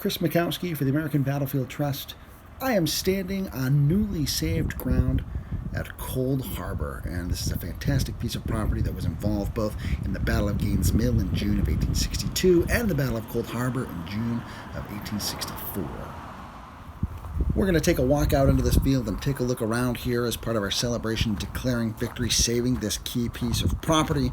Chris Mackowski for the American Battlefield Trust. I am standing on newly saved ground at Cold Harbor, and this is a fantastic piece of property that was involved both in the Battle of Gaines Mill in June of 1862 and the Battle of Cold Harbor in June of 1864. We're going to take a walk out into this field and take a look around here as part of our celebration declaring victory, saving this key piece of property.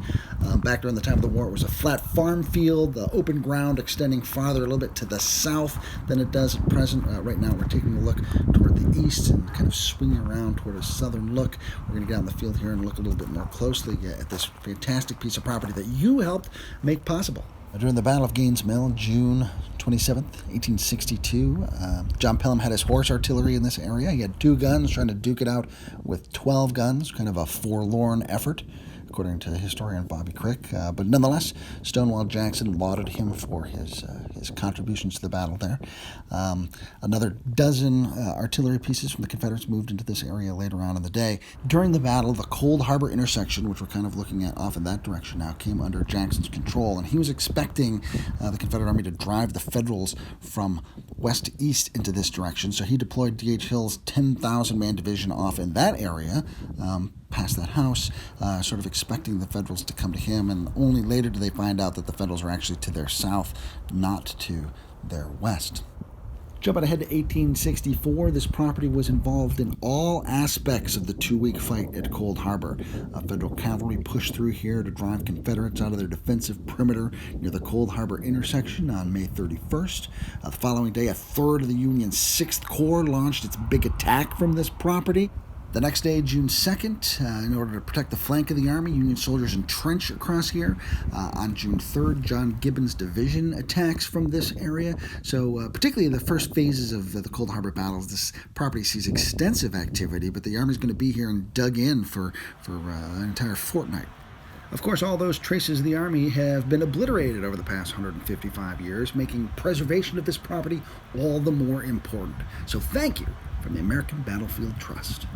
Back during the time of the war, it was a flat farm field, the open ground extending farther a little bit to the south than it does at present. Right now we're taking a look toward the east and kind of swinging around toward a southern look. We're going to get out in the field here and look a little bit more closely at this fantastic piece of property that you helped make possible. During the Battle of Gaines Mill, June 27th, 1862, John Pelham had his horse artillery in this area. He had 2 guns, trying to duke it out with 12 guns, kind of a forlorn effort, according to historian Bobby Crick. But nonetheless, Stonewall Jackson lauded him for his contributions to the battle there. Another dozen artillery pieces from the Confederates moved into this area later on in the day. During the battle, the Cold Harbor intersection, which we're kind of looking at off in that direction now, came under Jackson's control, and he was expecting the Confederate Army to drive the Federals from west to east into this direction, so he deployed D.H. Hill's 10,000-man division off in that area, past that house, sort of expecting the Federals to come to him, and only later do they find out that the Federals are actually to their south, not to their west. Jumping ahead to 1864, this property was involved in all aspects of the 2-week fight at Cold Harbor. Federal cavalry pushed through here to drive Confederates out of their defensive perimeter near the Cold Harbor intersection on May 31st. The following day, a third of the Union's 6th Corps launched its big attack from this property. The next day, June 2nd, in order to protect the flank of the Army, Union soldiers entrenched across here. On June 3rd, John Gibbon's division attacks from this area. So particularly in the first phases of the Cold Harbor battles, this property sees extensive activity, but the Army's going to be here and dug in for an entire fortnight. Of course, all those traces of the Army have been obliterated over the past 155 years, making preservation of this property all the more important. So thank you from the American Battlefield Trust.